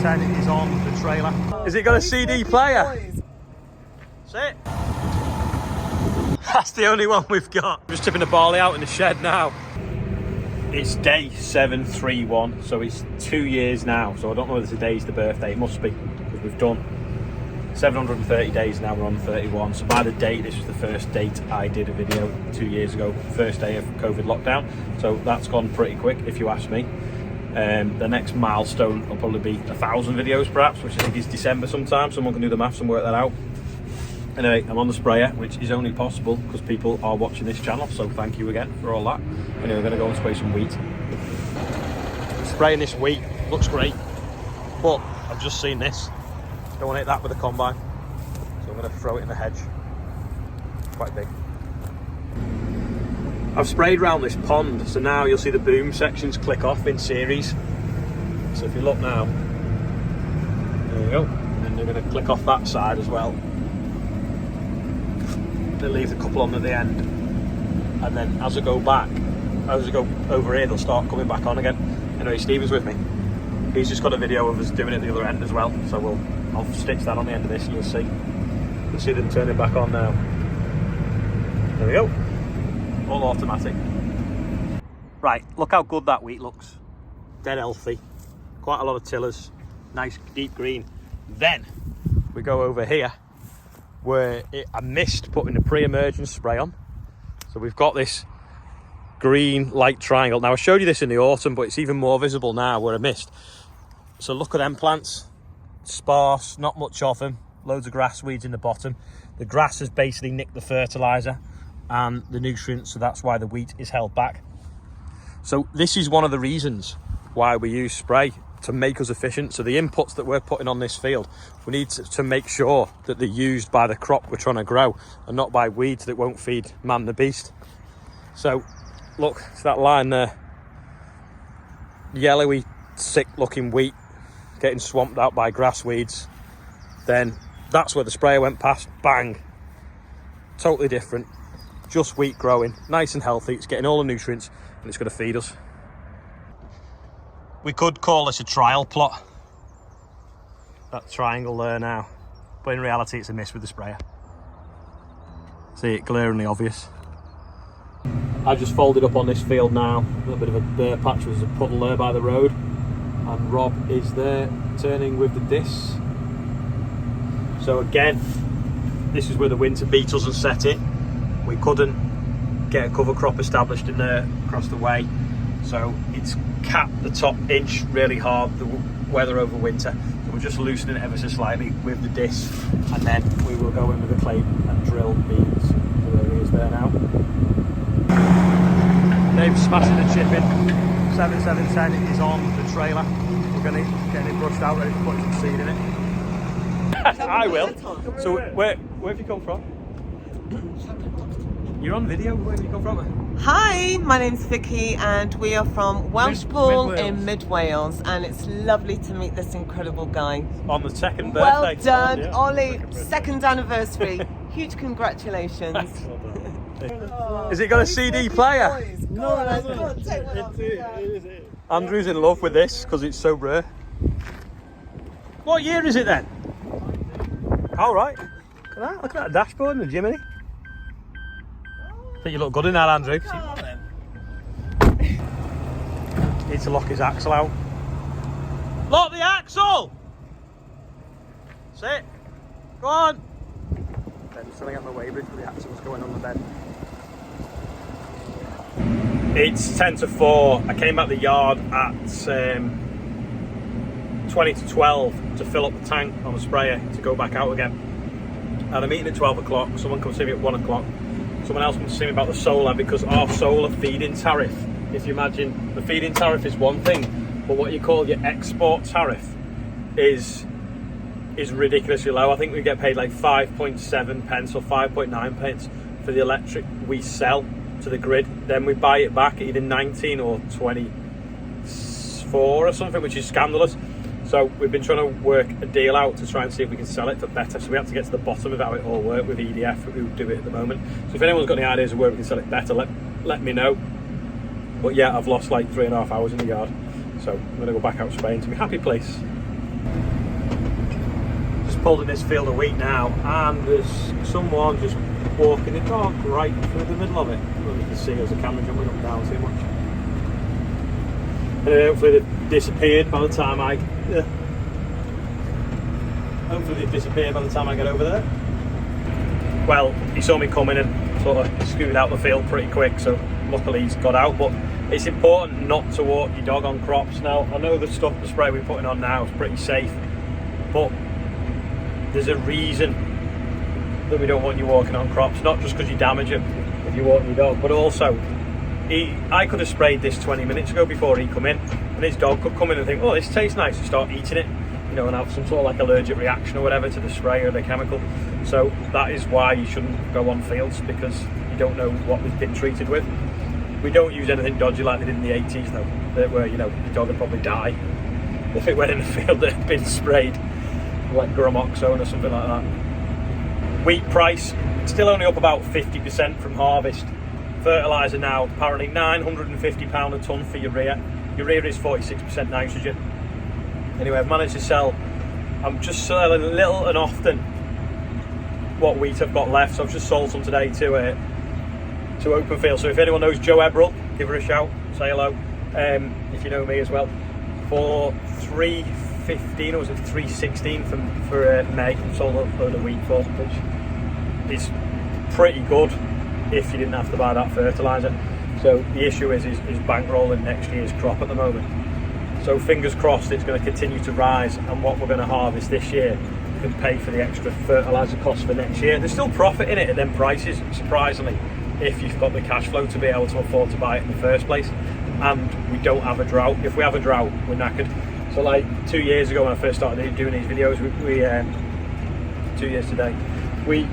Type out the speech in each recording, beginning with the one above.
10 is on the trailer. Is it got a CD player? That's it. That's the only one we've got. Just tipping the barley out in the shed now. It's day 731, so it's 2 years now. So I don't know whether today's the birthday. It must be, because we've done 730 days now. We're on 31. So by the date, this was the first date I did a video 2 years ago, first day of COVID lockdown. So that's gone pretty quick, if you ask me. The next milestone will probably be 1,000 videos perhaps, which I think is December sometime. Someone can do the maths and work that out. Anyway, I'm on the sprayer, which is only possible because people are watching this channel, so thank you again for all that. Anyway, we're going to go and spray some wheat. Spraying this wheat looks great, but I've just seen this. Don't want to hit that with a combine, so I'm going to throw it in the hedge. It's quite big. I've sprayed around this pond, so now you'll see the boom sections click off in series. So if you look now, there you go, and then they're going to click off that side as well. They leave the couple on at the end, and then as I go back, as I go over here, they'll start coming back on again. Anyway, Stephen's with me. He's just got a video of us doing it at the other end as well, so I'll stitch that on the end of this, and you'll see. You'll see them turning back on now. There we go. All automatic. Right, look how good that wheat looks. Dead healthy. Quite a lot of tillers. Nice deep green. Then we go over here where I missed putting a pre-emergence spray on. So we've got this green light triangle. Now I showed you this in the autumn, but it's even more visible now where I missed. So look at them plants. Sparse, not much of them. Loads of grass weeds in the bottom. The grass has basically nicked the fertilizer and the nutrients, so that's why the wheat is held back. So this is one of the reasons why we use spray, to make us efficient. So the inputs that we're putting on this field, we need to make sure that they're used by the crop we're trying to grow and not by weeds that won't feed man the beast. So look, it's that line there, yellowy, sick looking wheat getting swamped out by grass weeds. Then that's where the sprayer went past, bang, totally different. Just wheat growing, nice and healthy. It's getting all the nutrients and it's going to feed us. We could call this a trial plot, that triangle there now, but in reality it's a miss with the sprayer. See it glaringly obvious. I just folded up on this field now, a little bit of a bare patch. There's a puddle there by the road, and Rob is there turning with the discs. So again, this is where the winter beat us and set in. We couldn't get a cover crop established in there across the way, so it's capped the top inch really hard, the weather over winter. So we're just loosening it ever so slightly with the disc, and then we will go in with the clay and drill beans. So there he is there now. Dave's smashing the chip in. 7710 is on the trailer. We're going to get it brushed out, ready to put some seed in it. I will. So where have you come from? You're on video. Where have you come from? Hi, my name's Vicky and we are from Welshpool in Mid Wales, and it's lovely to meet this incredible guy. On the second birthday. Well done, yeah. Ollie. Second anniversary. Huge congratulations. Has it got a CD player? No, it doesn't. Andrew's in love with this because it's so rare. What year is it then? All right. Look at that dashboard and the Jiminy. I think you look good in that, Andrew. Need to lock his axle out. Lock the axle! Sit. Go on. Ben's trying to get my weighbridge, but the axle's going on the bed. It's 10 to 4. I came out the yard at 20 to 12 to fill up the tank on the sprayer to go back out again. And I'm meeting at 12 o'clock. Someone comes to see me at 1 o'clock. Someone else comes to see me about the solar, because our solar feed-in tariff, if you imagine, the feed-in tariff is one thing, but what you call your export tariff is ridiculously low. I think we get paid like 5.7 pence or 5.9 pence for the electric we sell to the grid. Then we buy it back at either 19 or 24 or something, which is scandalous. So we've been trying to work a deal out to try and see if we can sell it for better. So we have to get to the bottom of how it all works with EDF, who do it at the moment. So if anyone's got any ideas of where we can sell it better, let me know. But yeah, I've lost like 3.5 hours in the yard. So I'm going to go back out spraying to my happy place. just pulled in this field a week now, and there's someone just walking the dog right through the middle of it. I don't know if you can see as the camera jumping up and down too much. And hopefully they've disappeared by the time I get over there. Well, he saw me coming and sort of scooted out the field pretty quick, so luckily he's got out. But it's important not to walk your dog on crops. Now, I know the spray we're putting on now is pretty safe, but there's a reason that we don't want you walking on crops, not just because you damage them if you're walking your dog, but also I could have sprayed this 20 minutes ago before he come in, and his dog could come in and think, oh, this tastes nice, and start eating it, you know, and have some sort of like allergic reaction or whatever to the spray or the chemical. So that is why you shouldn't go on fields, because you don't know what they've been treated with. We don't use anything dodgy like they did in the 80s though, where, you know, your dog would probably die if it went in a field that had been sprayed like Gramoxone or something like that. Wheat price still only up about 50% from harvest. Fertiliser now apparently £950 a tonne for urea. Urea is 46% nitrogen. Anyway, I've managed to sell, I'm just selling little and often what wheat I've got left, so I've just sold some today to open field. So if anyone knows Jo Eberl, give her a shout, say hello, if you know me as well, for $3.15 or was it $3.16 for May. Sold a load of wheat for, which is pretty good if you didn't have to buy that fertiliser. So the issue is bankrolling next year's crop at the moment. So fingers crossed it's going to continue to rise, and what we're going to harvest this year can pay for the extra fertiliser costs for next year. There's still profit in it at them prices, surprisingly, if you've got the cash flow to be able to afford to buy it in the first place. And we don't have a drought. If we have a drought, we're knackered. So like 2 years ago when I first started doing these videos, we 2 years today, we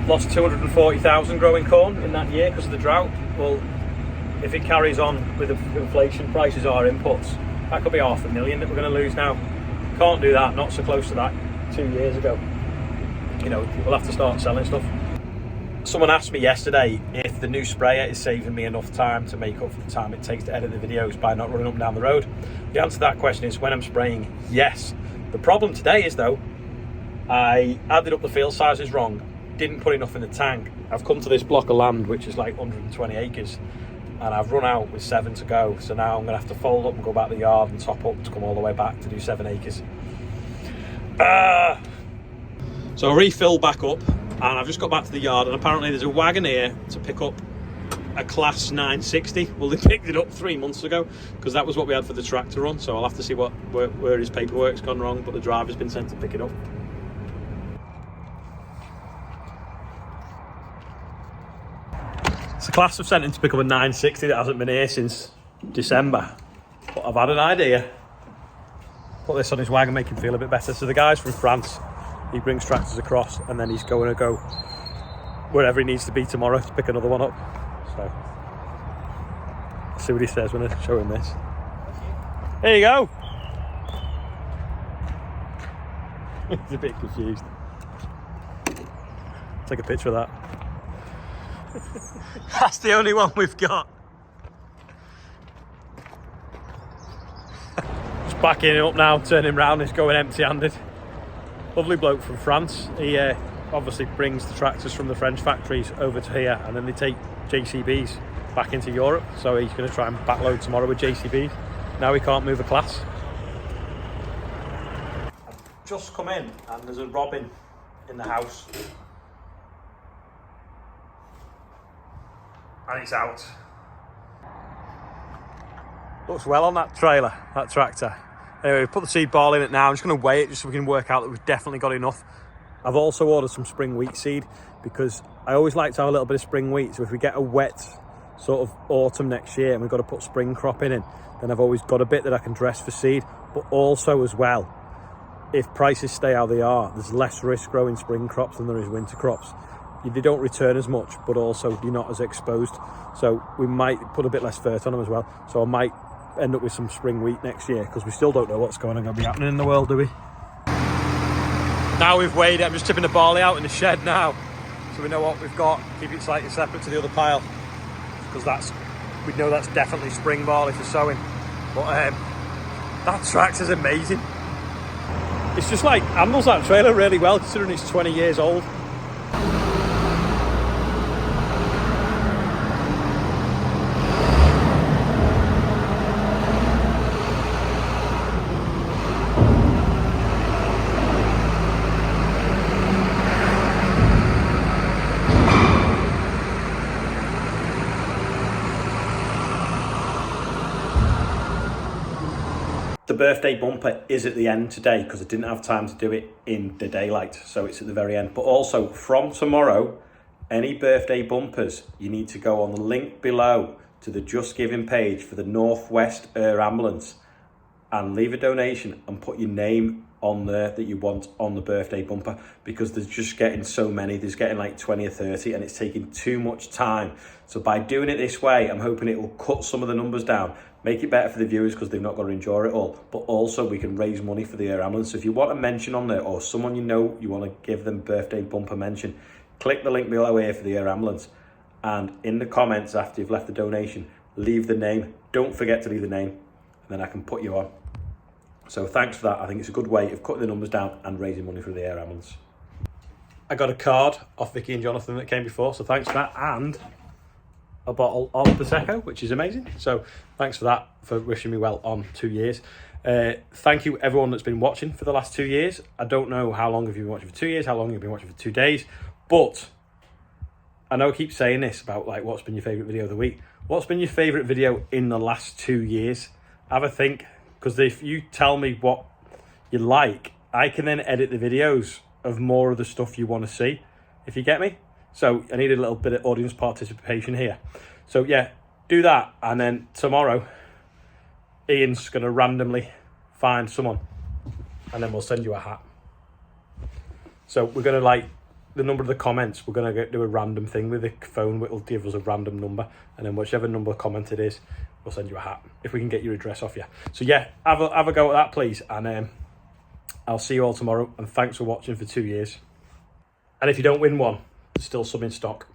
lost 240,000 growing corn in that year because of the drought. Well, if it carries on with the inflation prices, our inputs, that could be $500,000 that we're going to lose now. Can't do that, not so close to that 2 years ago. You know, we'll have to start selling stuff. Someone asked me yesterday if the new sprayer is saving me enough time to make up for the time it takes to edit the videos by not running up and down the road. The answer to that question is, when I'm spraying, yes. The problem today is though, I added up the field sizes wrong, didn't put enough in the tank. I've come to this block of land which is like 120 acres and I've run out with 7 to go, so now I'm going to have to fold up and go back to the yard and top up to come all the way back to do 7 acres. So I refilled back up and I've just got back to the yard, and apparently there's a wagon here to pick up a class 960. Well, they picked it up 3 months ago because that was what we had for the tractor run, so I'll have to see where his paperwork's gone wrong, but the driver's been sent to pick it up. So class have sent him to pick up a 960 that hasn't been here since December, but I've had an idea. Put this on his wagon, make him feel a bit better. So the guy's from France, he brings tractors across and then he's going to go wherever he needs to be tomorrow to pick another one up. So let's see what he says when I show him this. Here you go. He's a bit confused. Take a picture of that. That's the only one we've got. Just backing him up now, turning round, he's going empty-handed. Lovely bloke from France. He obviously brings the tractors from the French factories over to here, and then they take JCBs back into Europe. So he's going to try and backload tomorrow with JCBs. Now he can't move a class. I've just come in and there's a robin in the house. And it's out. Looks well on that trailer, that tractor. Anyway, we put the seed ball in it now. I'm just going to weigh it just so we can work out that we've definitely got enough. I've also ordered some spring wheat seed because I always like to have a little bit of spring wheat. So if we get a wet sort of autumn next year and we've got to put spring crop in, then I've always got a bit that I can dress for seed. But also as well, if prices stay how they are, there's less risk growing spring crops than there is winter crops. They don't return as much, but also you're not as exposed. So we might put a bit less fert on them as well. So I might end up with some spring wheat next year because we still don't know what's going to be happening in the world, do we? Now we've weighed it, I'm just tipping the barley out in the shed now, so we know what we've got. Keep it slightly separate to the other pile because we know that's definitely spring barley for sowing. But that tractor's amazing. It's just like, handles that trailer really well considering it's 20 years old. The birthday bumper is at the end today because I didn't have time to do it in the daylight, so it's at the very end. But also from tomorrow, any birthday bumpers, you need to go on the link below to the Just Giving page for the Northwest Air Ambulance and leave a donation and put your name on there that you want on the birthday bumper, because there's just getting so many. There's getting like 20 or 30 and it's taking too much time. So by doing it this way, I'm hoping it will cut some of the numbers down, make it better for the viewers because they've not got to endure it all, but also we can raise money for the air ambulance. So if you want a mention on there, or someone you know you want to give them birthday bumper mention, click the link below here for the air ambulance, and in the comments after you've left the donation, leave the name. Don't forget to leave the name, and then I can put you on. So thanks for that. I think it's a good way of cutting the numbers down and raising money for the air ambulance. I got a card off Vicky and Jonathan that came before, so thanks for that, and a bottle of Prosecco, which is amazing. So thanks for that, for wishing me well on 2 years. Thank you everyone that's been watching for the last 2 years. I don't know how long have you been watching for 2 years, how long you've been watching for 2 days, but I know I keep saying this about like what's been your favourite video of the week. What's been your favourite video in the last 2 years? Have a think, because if you tell me what you like, I can then edit the videos of more of the stuff you want to see, if you get me. So I need a little bit of audience participation here. So yeah, do that. And then tomorrow, Ian's going to randomly find someone and then we'll send you a hat. So we're going to, like, the number of the comments, we're going to do a random thing with the phone. It'll give us a random number. And then whichever number comment it is, we'll send you a hat if we can get your address off you. So yeah, have a go at that, please. And I'll see you all tomorrow. And thanks for watching for 2 years. And if you don't win one, there's still some in stock.